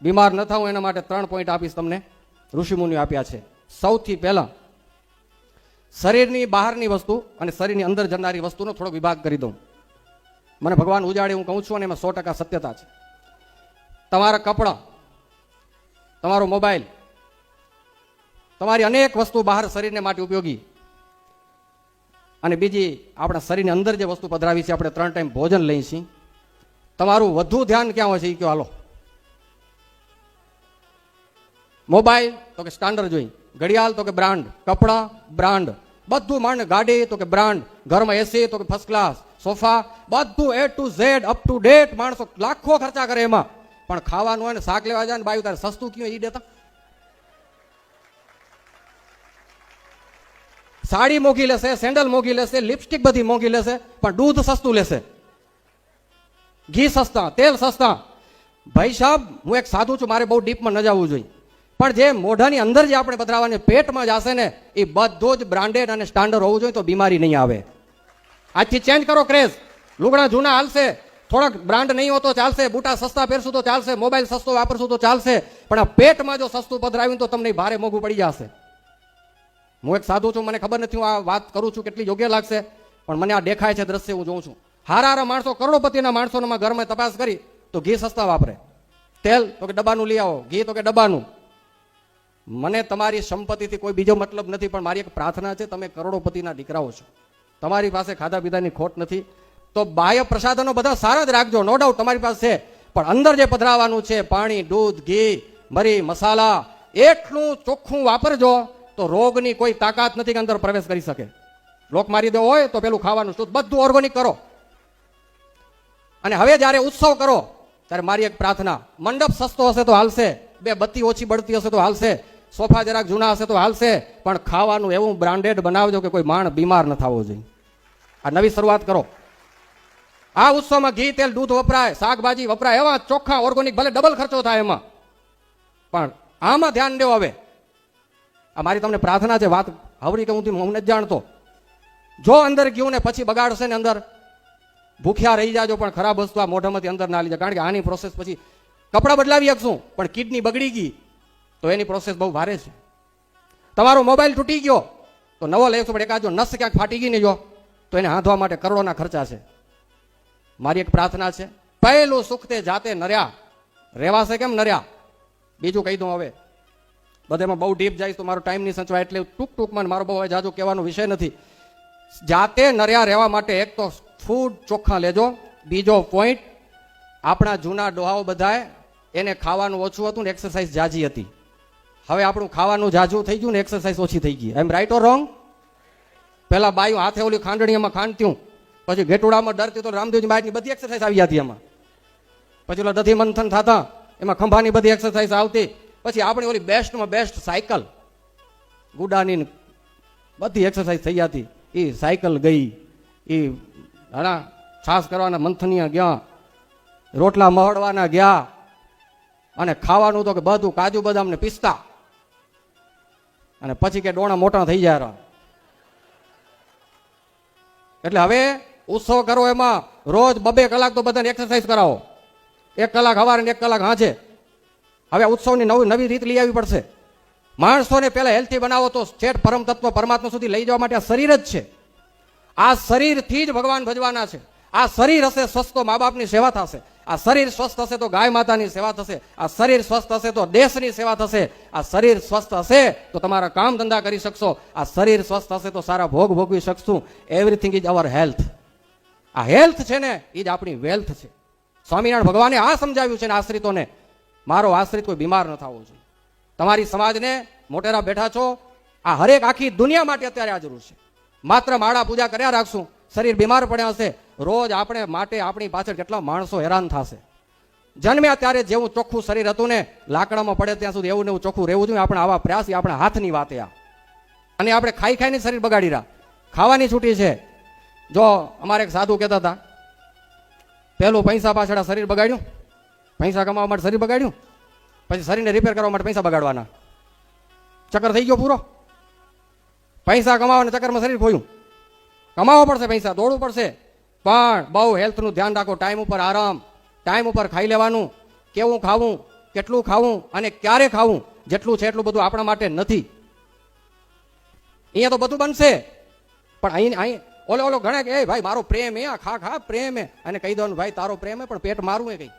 બીમાર ન થાઉં એના માટે 3 પોઈન્ટ આપીશ તમને, ઋષિમુનિઓ આપ્યા છે. સૌથી પહેલા શરીરની બહારની વસ્તુ અને શરીરની અંદર જનારી વસ્તુનો થોડો વિભાગ કરી દઉં. મને ભગવાન ઉજાડે હું કહું છું અને એમાં 100% સત્યતા છે. તમારા કપડાં, તમારો મોબાઈલ, તમારી અનેક વસ્તુ બહાર શરીરને માટે ઉપયોગી, અને બીજી આપણા શરીરની અંદર જે વસ્તુ પધરાવી છે, આપણે 3 ટાઈમ ભોજન લઈએ છીએ. તમારું વધુ ધ્યાન ક્યાં હોય છે એ કયો હાલો. મોબાઈલ તો કે સ્ટાન્ડર્ડ જોઈ, ઘડિયાળ તો કે બ્રાન્ડ, કપડાં બ્રાન્ડ, બધું માંડ, ગાડી તો કે બ્રાન્ડ, ઘરમાં એસી તો કે ફર્સ્ટ ક્લાસ, સોફા, બધું A to Z up to date. માણસો લાખો ખર્ચા કરે એમાં, પણ ખાવાનું હોય ને શાક લેવા જાય ને બાયું તારે સસ્તું કયું એ દેતા. સાડી મોંઘી લેશે, સેન્ડલ મોંઘી લેશે, લિપસ્ટિક બધી મોંઘી લેશે, પણ દૂધ સસ્તું લેશે, ઘી સસ્તા, તેલ સસ્તા. ભાઈ સાહેબ, હું એક સાધુ છું, મારે બહુ ડીપમાં ન જવું જોઈએ, પણ જે મોઢાની અંદર જે આપણે પધરાવાની પેટમાં જશે ને એ બધું જ બ્રાન્ડેડ અને સ્ટાન્ડર્ડ હોવું જોઈએ, તો બીમારી નહીં આવે. આજથી ચેન્જ કરો ક્રેઝ. લુગડા જૂના હાલશે, થોડાક બ્રાન્ડ નહીં હોતો ચાલશે, બુટા સસ્તા પહેરશું તો ચાલશે, મોબાઈલ સસ્તો વાપરશું તો ચાલશે, પણ આ પેટમાં જો સસ્તું પધરાવ્યું તો તમને ભારે મોંઘું પડી જશે. હું એક સાધુ છું, મને ખબર નથી હું આ વાત કરું છું કેટલી યોગ્ય લાગશે, પણ મને આ દેખાય છે દ્રશ્ય, હું જોઉં છું. હારા માણસો, કરોડપતિના માણસોના ઘરમાં તપાસ કરી તો ઘી સસ્તા વાપરે, તેલ તો કે ડબ્બાનું લઈ આવો, ઘી તો કે ડબ્બાનું. મને તમારી સંપત્તિથી કોઈ બીજો મતલબ નથી, પણ મારી એક પ્રાર્થના છે, તમે કરોડોપતિના દીકરાઓ છો, તમારી પાસે ખાધા પીધાની ખોટ નથી, તો બાહ્ય પ્રસાધનો બધા સારા જ રાખજો, નો ડાઉટ તમારી પાસે છે, પણ અંદર જે પધરાવાનું છે પાણી, દૂધ, ઘી, મરી, મસાલા, એટલું ચોખ્ખું વાપરજો તો રોગની કોઈ તાકાત નથી કે અંદર પ્રવેશ કરી શકે. લોક મારી દેવો હોય તો પેલું ખાવાનું શુદ્ધ, બધું ઓર્ગેનિક કરો. અને હવે જ્યારે ઉત્સવ કરો ત્યારે મારી એક પ્રાર્થના, મંડપ સસ્તો હશે તો હાલશે, 2 બત્તી ઓછી બળતી હશે તો હાલશે, સોફા જરાક જૂના હશે તો હાલશે, પણ ખાવાનું એવું બ્રાન્ડેડ બનાવજો કે કોઈ માણ બીમાર ન થવો જોઈએ. આ નવી શરૂઆત કરો. આ ઉત્સવમાં ઘી, તેલ, દૂધ વપરાય, શાકભાજી વપરાય, એવા ચોખ્ખા ઓર્ગેનિક, ભલે ડબલ ખર્ચો થાય એમાં, પણ આમાં ધ્યાન દેવો. હવે આ મારી તમને પ્રાર્થના છે, વાત હવરી કે હું નથી જાણતો. જો અંદર ગયું ને પછી બગાડશે ને અંદર, ભૂખ્યા રહી જાજો, પણ ખરાબ વસ્તુ આ મોઢામાંથી અંદર ના લીધે, કારણ કે આની પ્રોસેસ પછી કપડાં બદલાવી શકશું, પણ કિડની બગડી ગઈ તો એની પ્રોસેસ બહુ ભારે છે. તમારો મોબાઈલ તૂટી ગયો તો નવો લઈ શકશો, પણ એકાદ જો નસ ક્યાંક ફાટી ગઈ ને જો તો એને હાંધવા માટે કરોડોના ખર્ચા છે. મારી એક પ્રાર્થના છે, પહેલું સુખ તે જાતે નર્યા, રહેવાશે કેમ નર્યા. બીજું કહી દઉં, હવે બધેમાં બહુ ડીપ જાય તો મારો ટાઈમ નહીં સંચવાય, એટલે ટૂંકમાં મારો બહુ જાજુ કહેવાનો વિષય નથી. જાતે નર્યા રહેવા માટે એક તો ફૂડ ચોખ્ખા લેજો. બીજો પોઈન્ટ, આપણા જૂના ડોહાઓ બધાએ એને ખાવાનું ઓછું હતું ને એક્સરસાઇઝ જાજી હતી. હવે આપણું ખાવાનું જાજુ થઈ ગયું ને એક્સરસાઇઝ ઓછી થઈ ગઈ. એમ રાઈટ ઓર રોંગ? પેલા બાયું હાથે ઓલી ખાંડણીમાં ખાંડત્યું, પછી ઘેટુડામાં ડરતી તો રામદેવજી બાઈની બધી એક્સરસાઇઝ આવી હતી એમાં. પછી ઓલા દધી મંથન થતા એમાં ખંભાની બધી એક્સરસાઇઝ આવતી. પછી આપણી ઓલી બેસ્ટમાં બેસ્ટ સાયકલ, ગુડાની બધી એક્સરસાઇઝ થઈ જતી. એ સાયકલ ગઈ, એ ઘણા છાસ કરવાના મંથનીયા ગયા, રોટલા મહડવાના ગયા, અને ખાવાનું તો કે બધું કાજુ બદામ ને પિસ્તા, અને પછી કે ડોણા મોટા થઈ જાય. એટલે હવે ઉત્સવ કરો એમાં રોજ 2-2 કલાક તો બધાને એક્સરસાઇઝ કરાવો, 1 કલાક સવારે ને 1 કલાક સાંજે. હવે ઉત્સવની નવી રીત લઈ આવી પડશે. માણસોને પહેલા હેલ્થી બનાવો તો છેટ પરમ તત્વ પરમાત્મા સુધી લઈ જવા માટે આ શરીર જ છે. આ શરીરથી જ ભગવાન ભજવાના છે. આ શરીર હશે સ્વસ્થ તો મા બાપની સેવા થશે, આ શરીર સ્વસ્થ હશે તો ગાય માતાની સેવા થશે, આ શરીર સ્વસ્થ હશે તો દેશની સેવા થશે, આ શરીર સ્વસ્થ હશે તો તમારા કામ ધંધા કરી શકશો, આ શરીર સ્વસ્થ હશે તો સારા ભોગ ભોગવી શકશું. Everything is our health. આ હેલ્થ છે ને એ જ આપણી વેલ્થ છે. સ્વામિનારાયણ ભગવાને આ સમજાવ્યું છે ને આશ્રિતોને, મારો આશ્રિત કોઈ બીમાર ન થવો જોઈએ. તમારી સમાજને મોટેરા બેઠા છો, આ હરેક આખી દુનિયા માટે અત્યારે આ જરૂર છે. માત્ર માળા પૂજા કર્યા રાખશું, શરીર બીમાર પડ્યા હશે, રોજ આપણે માટે આપણી પાછળ કેટલા માણસો હેરાન થશે. જન્મ્યા ત્યારે જેવું ચોખ્ખું શરીર હતું ને, લાકડામાં પડે ત્યાં સુધી એવું ને એવું ચોખ્ખું રહેવું જોઈએ. આપણે આવા પ્રયાસ આપણા હાથની વાત. અને આપણે ખાઈ ખાઈને શરીર બગાડી રહ્યા, ખાવાની છૂટી છે. જો અમારે એક સાધુ કહેતા હતા, પહેલું પૈસા પાછળ શરીર બગાડ્યું, પૈસા કમાવા માટે શરીર બગાડ્યું, પછી શરીરને રિપેર કરવા માટે પૈસા બગાડવાના. ચક્કર થઈ ગયો પૂરો. પૈસા કમાવાના ચક્કરમાં શરીર ખોયું. કમાવો પડશે, પૈસા દોડવું પડશે, પણ બહુ હેલ્થનું ધ્યાન રાખો. ટાઈમ ઉપર આરામ, ટાઈમ ઉપર ખાઈ લેવાનું, કેવું ખાવું, કેટલું ખાવું અને ક્યારે ખાવું, જેટલું છે એટલું બધું આપણા માટે નથી. અહીંયા તો બધું બનશે, પણ અહીં ઓલો ઘણા કે એ ભાઈ મારો પ્રેમ એ ખા ખા પ્રેમ એ, અને કહી દો ભાઈ તારો પ્રેમ હે પણ પેટ મારું એ કઈ.